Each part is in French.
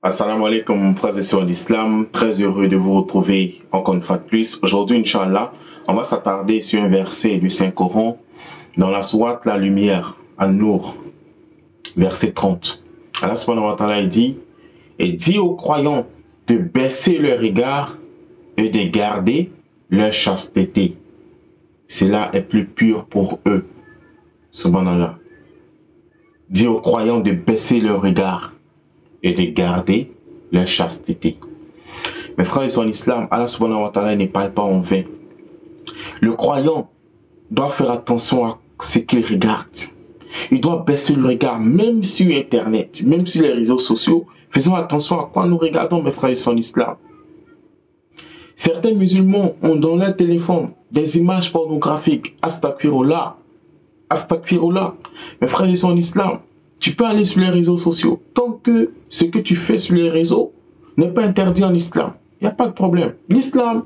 Assalamu alaikum, frères et sœurs d'Islam. Très heureux de vous retrouver encore une fois de plus. Aujourd'hui, Inch'Allah, on va s'attarder sur un verset du Saint-Coran dans la sourate La Lumière, An-Nur, verset 30. Allah subhanahu wa ta'ala dit « Et dit aux croyants de baisser leur regard et de garder leur chasteté. Cela est plus pur pour eux. » Subhanallah. Dit aux croyants de baisser leur regard et de garder leur chasteté. Mes frères et sœurs en islam, Allah subhanahu wa ta'ala ne parle pas en vain. Le croyant doit faire attention à ce qu'il regarde. Il doit baisser le regard, même sur Internet, même sur les réseaux sociaux. Faisons attention à quoi nous regardons, mes frères et sœurs en islam. Certains musulmans ont dans leur téléphone des images pornographiques. Astaghfirullah. Astaghfirullah. Mes frères et sœurs en islam, tu peux aller sur les réseaux sociaux. Tant que ce que tu fais sur les réseaux n'est pas interdit en islam, il n'y a pas de problème. L'islam,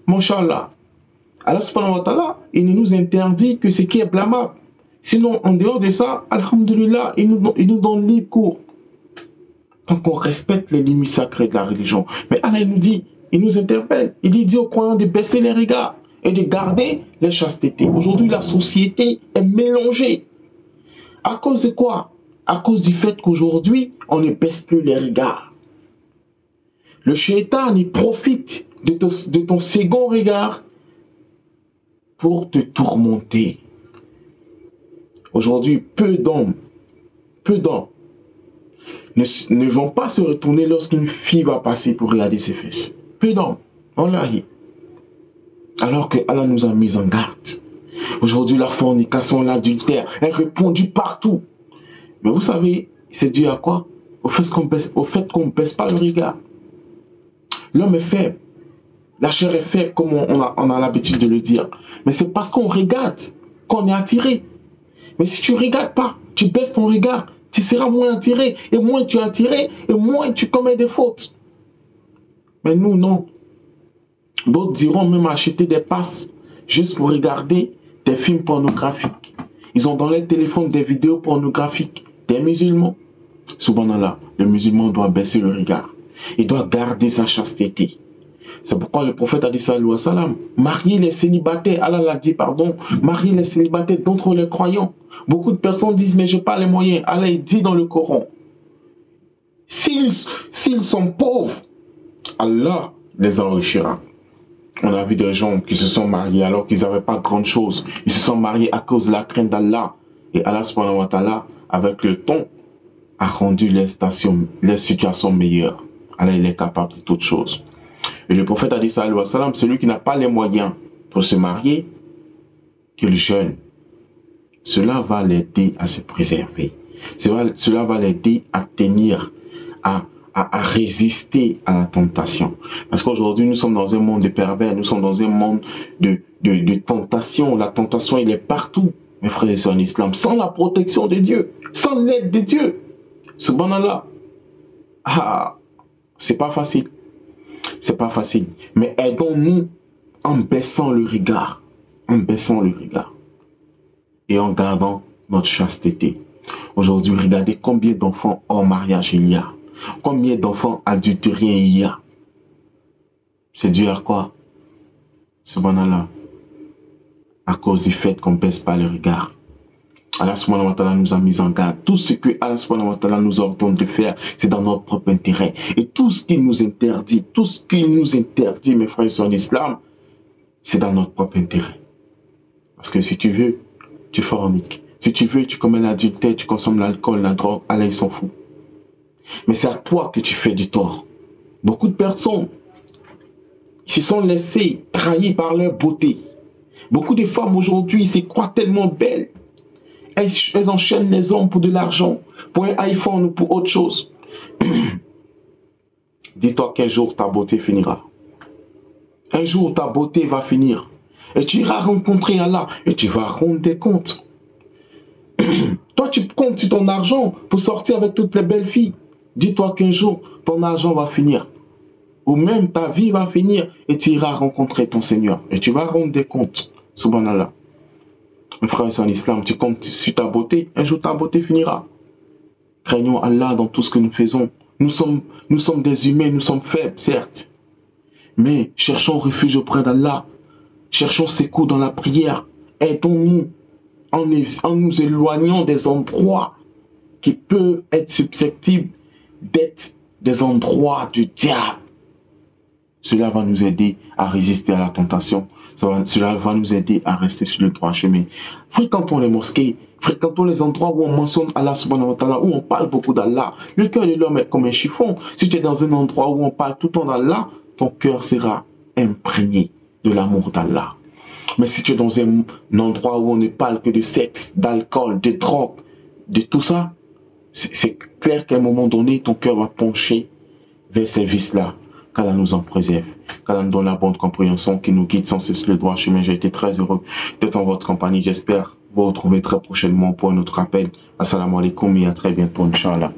Masha'Allah, Allah subhanahu wa ta'ala, il ne nous interdit que ce qui est blâmable. Sinon, en dehors de ça, alhamdulillah, il nous donne libre cours. Tant qu'on respecte les limites sacrées de la religion. Mais Allah, il nous dit, il nous interpelle. Il dit aux croyants de baisser les regards et de garder les chastetés. Aujourd'hui, la société est mélangée. À cause de quoi? À cause du fait qu'aujourd'hui, on ne baisse plus les regards. Le shaitan, il profite de ton second regard pour te tourmenter. Aujourd'hui, peu d'hommes ne vont pas se retourner lorsqu'une fille va passer pour regarder ses fesses. Peu d'hommes, wallahi. Alors que Allah nous a mis en garde. Aujourd'hui, la fornication, l'adultère est répandue partout. Mais vous savez, c'est dû à quoi? Au fait qu'on ne baisse pas le regard. L'homme est faible. La chair est faible, comme on a l'habitude de le dire. Mais c'est parce qu'on regarde qu'on est attiré. Mais si tu ne regardes pas, tu baisses ton regard, tu seras moins attiré. Et moins tu es attiré, et moins tu commets des fautes. Mais nous, non. D'autres diront même acheter des passes juste pour regarder des films pornographiques. Ils ont dans leur téléphone des vidéos pornographiques. Des musulmans. Subhanallah, le musulman doit baisser le regard. Il doit garder sa chasteté. C'est pourquoi le prophète a dit sallallahu alayhi wa sallam, mariez les célibataires, Allah l'a dit, pardon, mariez les célibataires d'entre les croyants. Beaucoup de personnes disent, mais je n'ai pas les moyens. Allah dit dans le Coran, s'ils sont pauvres, Allah les enrichira. On a vu des gens qui se sont mariés alors qu'ils n'avaient pas grande chose. Ils se sont mariés à cause de la crainte d'Allah. Et Allah subhanahu wa ta'ala, avec le temps, a rendu les situations meilleures. Allah, il est capable de toutes choses. Et le prophète a dit sallallahu alayhi wa sallam, celui qui n'a pas les moyens pour se marier, qu'il jeûne. Cela va l'aider à se préserver. Cela va l'aider à tenir, à résister à la tentation. Parce qu'aujourd'hui, nous sommes dans un monde de pervers, nous sommes dans un monde de tentation. La tentation, elle est partout, mes frères et sœurs en islam, sans la protection de Dieu, sans l'aide de Dieu. Subhanallah. Ah, c'est pas facile. C'est pas facile. Mais aidons-nous en baissant le regard. En baissant le regard. Et en gardant notre chasteté. Aujourd'hui, regardez combien d'enfants hors mariage il y a. Combien d'enfants adultériens il y a. C'est dû à quoi? Subhanallah. À cause du fait qu'on ne baisse pas le regard. Allah subhanahu wa ta'ala nous a mis en garde. Tout ce que Allah subhanahu wa ta'ala nous ordonne de faire, c'est dans notre propre intérêt. Et tout ce qu'il nous interdit, mes frères et sœurs en islam, c'est dans notre propre intérêt. Parce que si tu veux, tu forniques. Si tu veux, tu commets l'adultère, tu consommes l'alcool, la drogue, Allah il s'en fout. Mais c'est à toi que tu fais du tort. Beaucoup de personnes se sont laissées trahir par leur beauté. Beaucoup de femmes aujourd'hui se croient tellement belles. Elles enchaînent les hommes pour de l'argent, pour un iPhone ou pour autre chose. Dis-toi qu'un jour ta beauté finira. Un jour ta beauté va finir. Et tu iras rencontrer Allah et tu vas rendre des comptes. Toi tu comptes sur ton argent pour sortir avec toutes les belles filles. Dis-toi qu'un jour ton argent va finir. Ou même ta vie va finir et tu iras rencontrer ton Seigneur. Et tu vas rendre des comptes. Subhanallah. Mes frères et sœurs en islam, tu comptes sur ta beauté, un jour ta beauté finira. Craignons Allah dans tout ce que nous faisons. Nous sommes Nous sommes des humains, nous sommes faibles, certes. Mais cherchons refuge auprès d'Allah. Cherchons secours dans la prière. Aidons-nous en nous éloignant des endroits qui peuvent être susceptibles d'être des endroits du diable. Cela va nous aider à résister à la tentation. Cela va nous aider à rester sur le droit chemin. Fréquentons les mosquées, fréquentons les endroits où on mentionne Allah subhanahu wa ta'ala, où on parle beaucoup d'Allah. Le cœur de l'homme est comme un chiffon. Si tu es dans un endroit où on parle tout le temps d'Allah, ton cœur sera imprégné de l'amour d'Allah. Mais si tu es dans un endroit où on ne parle que de sexe, d'alcool, de drogue, de tout ça, c'est clair qu'à un moment donné, ton cœur va pencher vers ces vices-là. Qu'Allah nous en préserve, qu'Allah nous donne la bonne compréhension, qui nous guide sans cesse le droit chemin. J'ai été très heureux d'être en votre compagnie. J'espère vous retrouver très prochainement pour un autre appel. Assalamu alaikum et à très bientôt, Inch'Allah.